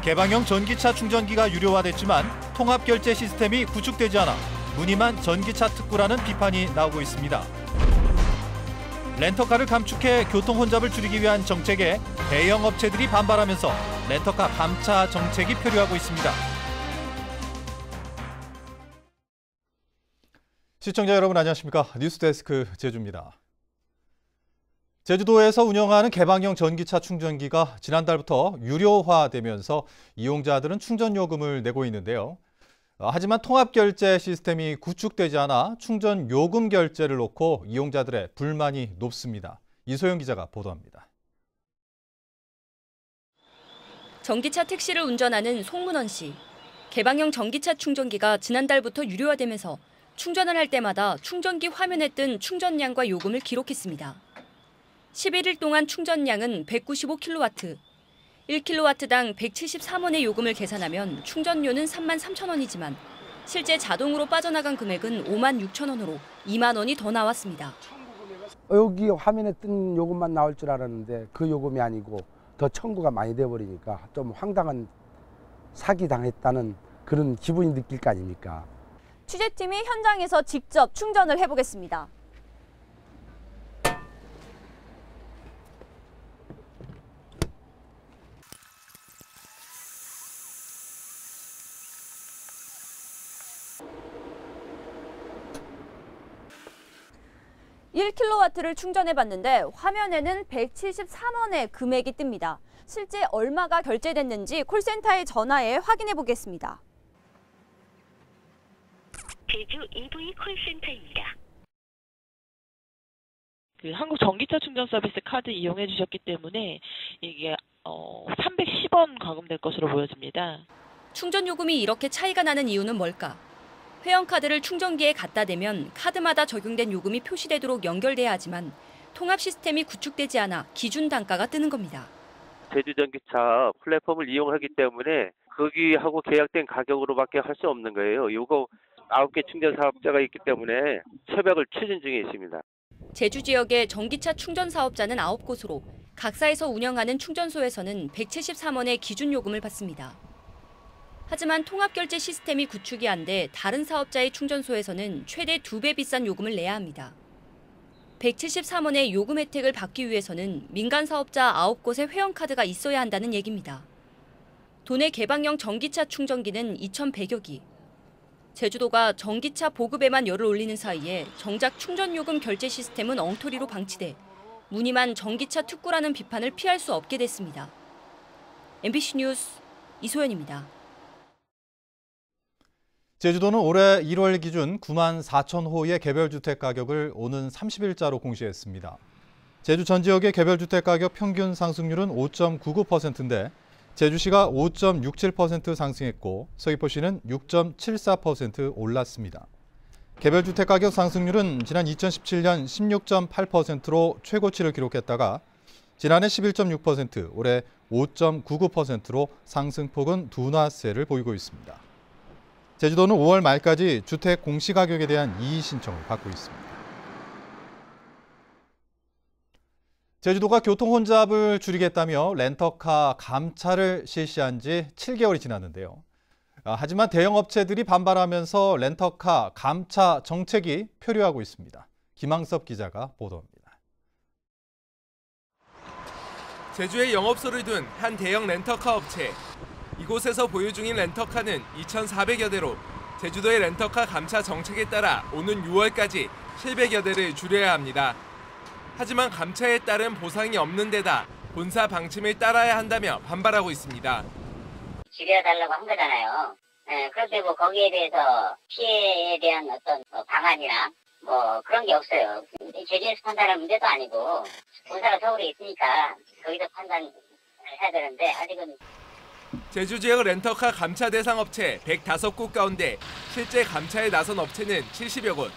개방형 전기차 충전기가 유료화됐지만 통합결제 시스템이 구축되지 않아 무늬만 전기차 특구라는 비판이 나오고 있습니다. 렌터카를 감축해 교통 혼잡을 줄이기 위한 정책에 대형 업체들이 반발하면서 렌터카 감차 정책이 표류하고 있습니다. 시청자 여러분 안녕하십니까? 뉴스데스크 제주입니다. 제주도에서 운영하는 개방형 전기차 충전기가 지난달부터 유료화되면서 이용자들은 충전요금을 내고 있는데요. 하지만 통합결제 시스템이 구축되지 않아 충전요금 결제를 놓고 이용자들의 불만이 높습니다. 이소영 기자가 보도합니다. 전기차 택시를 운전하는 송문원 씨. 개방형 전기차 충전기가 지난달부터 유료화되면서 충전을 할 때마다 충전기 화면에 뜬 충전량과 요금을 기록했습니다. 11일 동안 충전량은 195kW, 1kW당 173원의 요금을 계산하면 충전료는 33,000원이지만 실제 자동으로 빠져나간 금액은 56,000원으로 2만 원이 더 나왔습니다. 여기 화면에 뜬 요금만 나올 줄 알았는데 그 요금이 아니고 더 청구가 많이 돼버리니까 좀 황당한 사기당했다는 그런 기분이 느낄 거 아닙니까? 취재팀이 현장에서 직접 충전을 해보겠습니다. (1kW를) 충전해봤는데 화면에는 173원의 금액이 뜹니다. 실제 얼마가 결제됐는지 콜센터에 전화해 확인해보겠습니다. 제주 EV 콜센터입니다. 한국 전기차 충전 서비스 카드 이용해 주셨기 때문에 이게 310원 가금될 것으로 보여집니다. 충전 요금이 이렇게 차이가 나는 이유는 뭘까? 회원카드를 충전기에 갖다 대면 카드마다 적용된 요금이 표시되도록 연결돼야 하지만 통합 시스템이 구축되지 않아 기준 단가가 뜨는 겁니다. 제주전기차 플랫폼을 이용하기 때문에 거기하고 계약된 가격으로밖에 할 수 없는 거예요. 이거 9개 충전 사업자가 있기 때문에 협약을 추진 중에 있습니다. 제주 지역의 전기차 충전 사업자는 9곳으로 각사에서 운영하는 충전소에서는 173원의 기준 요금을 받습니다. 하지만 통합결제 시스템이 구축이 안 돼 다른 사업자의 충전소에서는 최대 2배 비싼 요금을 내야 합니다. 173원의 요금 혜택을 받기 위해서는 민간 사업자 9곳의 회원카드가 있어야 한다는 얘기입니다. 도내 개방형 전기차 충전기는 2,100여 기. 제주도가 전기차 보급에만 열을 올리는 사이에 정작 충전요금 결제 시스템은 엉터리로 방치돼 무늬만 전기차 특구라는 비판을 피할 수 없게 됐습니다. MBC 뉴스 이소연입니다. 제주도는 올해 1월 기준 9만 4천 호의 개별주택 가격을 오는 30일자로 공시했습니다. 제주 전 지역의 개별주택 가격 평균 상승률은 5.99%인데 제주시가 5.67% 상승했고 서귀포시는 6.74% 올랐습니다. 개별주택 가격 상승률은 지난 2017년 16.8%로 최고치를 기록했다가 지난해 11.6%, 올해 5.99%로 상승폭은 둔화세를 보이고 있습니다. 제주도는 5월 말까지 주택 공시가격에 대한 이의 신청을 받고 있습니다. 제주도가 교통 혼잡을 줄이겠다며 렌터카 감차를 실시한 지 7개월이 지났는데요. 하지만 대형 업체들이 반발하면서 렌터카 감차 정책이 표류하고 있습니다. 김항섭 기자가 보도합니다. 제주에 영업소를 둔 한 대형 렌터카 업체. 이곳에서 보유 중인 렌터카는 2,400여 대로 제주도의 렌터카 감차 정책에 따라 오는 6월까지 700여 대를 줄여야 합니다. 하지만 감차에 따른 보상이 없는 데다 본사 방침을 따라야 한다며 반발하고 있습니다. 줄여달라고 한 거잖아요. 그런데 거기에 대해서 피해에 대한 어떤 방안이나 그런 게 없어요. 제주에서 판단할 문제도 아니고 본사가 서울에 있으니까 거기서 판단을 해야 되는데 아직은. 제주 지역 렌터카 감차 대상 업체 105곳 가운데 실제 감차에 나선 업체는 70여 곳.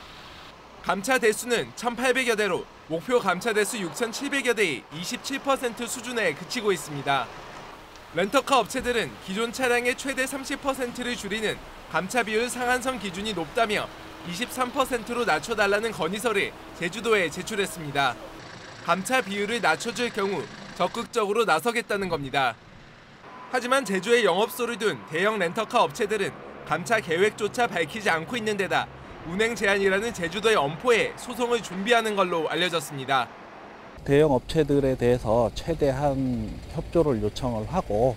감차 대수는 1,800여 대로 목표 감차 대수 6,700여 대의 27% 수준에 그치고 있습니다. 렌터카 업체들은 기존 차량의 최대 30%를 줄이는 감차 비율 상한선 기준이 높다며 23%로 낮춰달라는 건의서를 제주도에 제출했습니다. 감차 비율을 낮춰줄 경우 적극적으로 나서겠다는 겁니다. 하지만 제주에 영업소를 둔 대형 렌터카 업체들은 감차 계획조차 밝히지 않고 있는 데다 운행 제한이라는 제주도의 엄포에 소송을 준비하는 걸로 알려졌습니다. 대형 업체들에 대해서 최대한 협조를 요청을 하고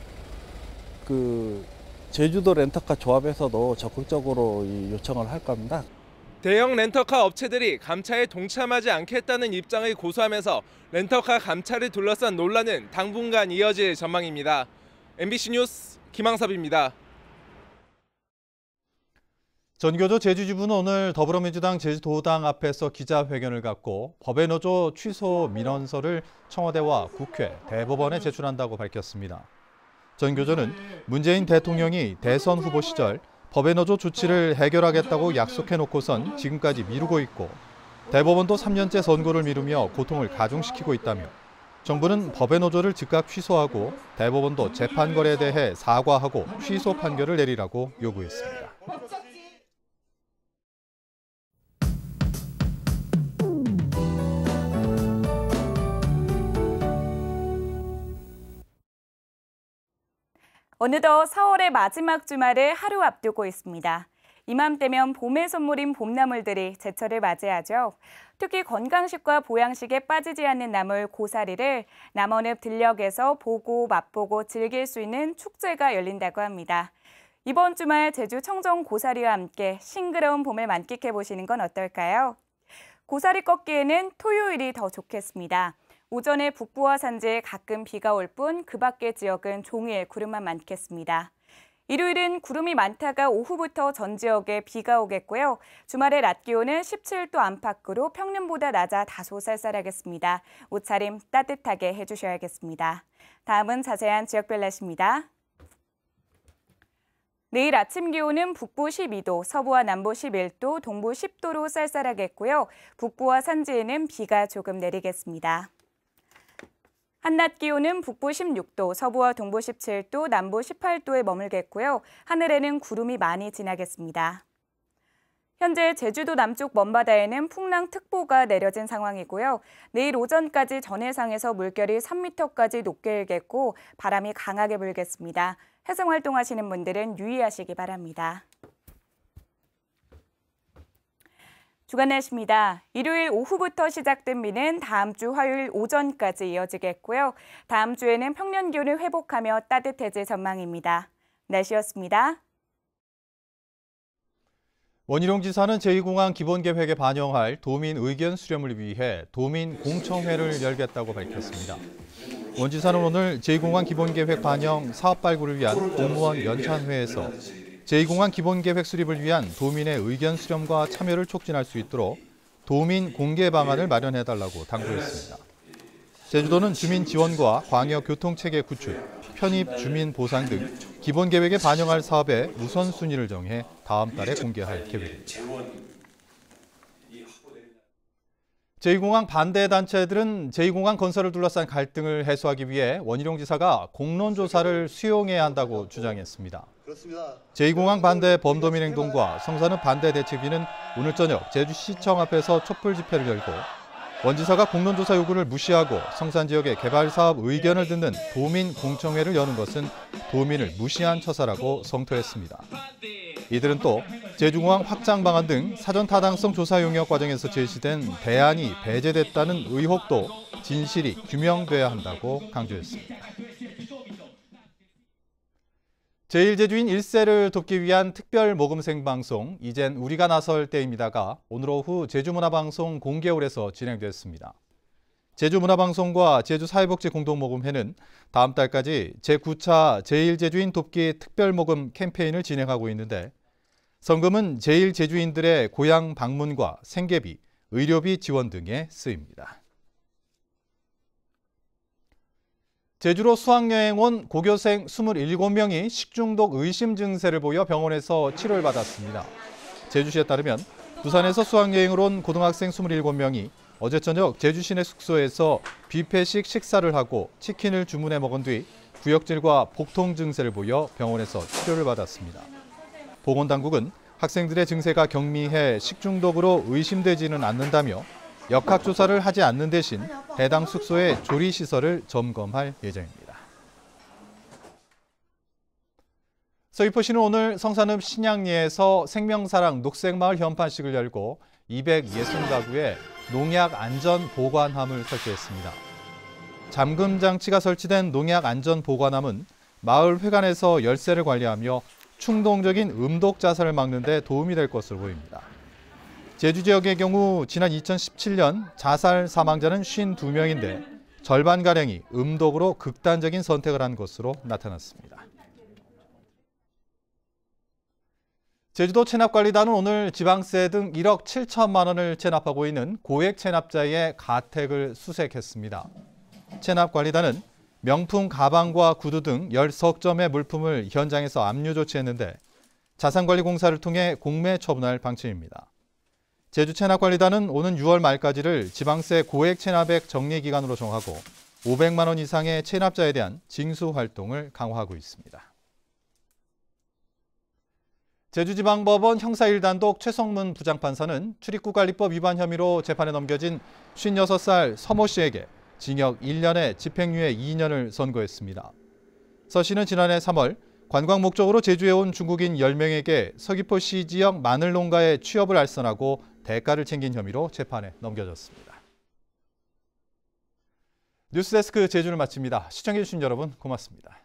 제주도 렌터카 조합에서도 적극적으로 요청을 할 겁니다. 대형 렌터카 업체들이 감차에 동참하지 않겠다는 입장을 고수하면서 렌터카 감차를 둘러싼 논란은 당분간 이어질 전망입니다. MBC 뉴스 김항섭입니다. 전교조 제주지부는 오늘 더불어민주당 제주도당 앞에서 기자회견을 갖고 법의 노조 취소 민원서를 청와대와 국회, 대법원에 제출한다고 밝혔습니다. 전교조는 문재인 대통령이 대선 후보 시절 법의 노조 조치를 해결하겠다고 약속해놓고선 지금까지 미루고 있고 대법원도 3년째 선고를 미루며 고통을 가중시키고 있다며 정부는 법의 노조를 즉각 취소하고 대법원도 재판 거래에 대해 사과하고 취소 판결을 내리라고 요구했습니다. 어느덧 4월의 마지막 주말을 하루 앞두고 있습니다. 이맘때면 봄의 선물인 봄나물들이 제철을 맞이하죠. 특히 건강식과 보양식에 빠지지 않는 나물 고사리를 남원읍 들녘에서 보고 맛보고 즐길 수 있는 축제가 열린다고 합니다. 이번 주말 제주 청정 고사리와 함께 싱그러운 봄을 만끽해 보시는 건 어떨까요? 고사리 꺾기에는 토요일이 더 좋겠습니다. 오전에 북부와 산지에 가끔 비가 올 뿐 그 밖의 지역은 종일 구름만 많겠습니다. 일요일은 구름이 많다가 오후부터 전 지역에 비가 오겠고요. 주말에 낮 기온은 17도 안팎으로 평년보다 낮아 다소 쌀쌀하겠습니다. 옷차림 따뜻하게 해주셔야겠습니다. 다음은 자세한 지역별 날씨입니다. 내일 아침 기온은 북부 12도, 서부와 남부 11도, 동부 10도로 쌀쌀하겠고요. 북부와 산지에는 비가 조금 내리겠습니다. 한낮 기온은 북부 16도, 서부와 동부 17도, 남부 18도에 머물겠고요. 하늘에는 구름이 많이 지나겠습니다. 현재 제주도 남쪽 먼바다에는 풍랑특보가 내려진 상황이고요. 내일 오전까지 전해상에서 물결이 3m까지 높게 일겠고 바람이 강하게 불겠습니다. 해상활동하시는 분들은 유의하시기 바랍니다. 주간 날씨입니다. 일요일 오후부터 시작된 비는 다음 주 화요일 오전까지 이어지겠고요. 다음 주에는 평년 기온을 회복하며 따뜻해질 전망입니다. 날씨였습니다. 원희룡 지사는 제2공항 기본계획에 반영할 도민 의견 수렴을 위해 도민 공청회를 열겠다고 밝혔습니다. 원 지사는 오늘 제2공항 기본계획 반영 사업 발굴을 위한 공무원 연찬회에서 제2공항 기본계획 수립을 위한 도민의 의견 수렴과 참여를 촉진할 수 있도록 도민 공개 방안을 마련해달라고 당부했습니다. 제주도는 주민 지원과 광역 교통체계 구축, 편입 주민 보상 등 기본계획에 반영할 사업의 우선순위를 정해 다음 달에 공개할 계획입니다. 제2공항 반대 단체들은 제2공항 건설을 둘러싼 갈등을 해소하기 위해 원희룡 지사가 공론조사를 수용해야 한다고 주장했습니다. 제2공항 반대 범도민 행동과 성산읍 반대 대책위는 오늘 저녁 제주시청 앞에서 촛불 집회를 열고 원 지사가 공론조사 요구를 무시하고 성산 지역의 개발 사업 의견을 듣는 도민 공청회를 여는 것은 도민을 무시한 처사라고 성토했습니다. 이들은 또 제주공항 확장 방안 등 사전 타당성 조사 용역 과정에서 제시된 대안이 배제됐다는 의혹도 진실이 규명돼야 한다고 강조했습니다. 제1제주인 1세를 돕기 위한 특별 모금생 방송 이젠 우리가 나설 때입니다가 오늘 오후 제주문화방송 공개홀에서 진행됐습니다. 제주문화방송과 제주사회복지공동모금회는 다음 달까지 제9차 제1제주인 돕기 특별모금 캠페인을 진행하고 있는데 성금은 제1제주인들의 고향 방문과 생계비, 의료비 지원 등에 쓰입니다. 제주로 수학여행 온 고교생 27명이 식중독 의심 증세를 보여 병원에서 치료를 받았습니다. 제주시에 따르면 부산에서 수학여행을 온 고등학생 27명이 어제 저녁 제주 시내 숙소에서 뷔페식 식사를 하고 치킨을 주문해 먹은 뒤 구역질과 복통 증세를 보여 병원에서 치료를 받았습니다. 보건당국은 학생들의 증세가 경미해 식중독으로 의심되지는 않는다며 역학조사를 하지 않는 대신 해당 숙소의 조리시설을 점검할 예정입니다. 서귀포시는 오늘 성산읍 신양리에서 생명사랑 녹색마을 현판식을 열고 260가구에 농약 안전 보관함을 설치했습니다. 잠금 장치가 설치된 농약 안전 보관함은 마을 회관에서 열쇠를 관리하며 충동적인 음독 자살을 막는 데 도움이 될 것으로 보입니다. 제주 지역의 경우 지난 2017년 자살 사망자는 52명인데 절반가량이 음독으로 극단적인 선택을 한 것으로 나타났습니다. 제주도 체납관리단은 오늘 지방세 등 1억 7천만 원을 체납하고 있는 고액 체납자의 가택을 수색했습니다. 체납관리단은 명품 가방과 구두 등 10석 점의 물품을 현장에서 압류 조치했는데 자산관리공사를 통해 공매 처분할 방침입니다. 제주 체납관리단은 오는 6월 말까지를 지방세 고액 체납액 정리 기간으로 정하고 500만 원 이상의 체납자에 대한 징수 활동을 강화하고 있습니다. 제주지방법원 형사 1단독 최성문 부장판사는 출입국관리법 위반 혐의로 재판에 넘겨진 56살 서모 씨에게 징역 1년에 집행유예 2년을 선고했습니다. 서 씨는 지난해 3월 관광 목적으로 제주에 온 중국인 10명에게 서귀포시 지역 마늘 농가에 취업을 알선하고 대가를 챙긴 혐의로 재판에 넘겨졌습니다. 뉴스데스크 제주를 마칩니다. 시청해주신 여러분 고맙습니다.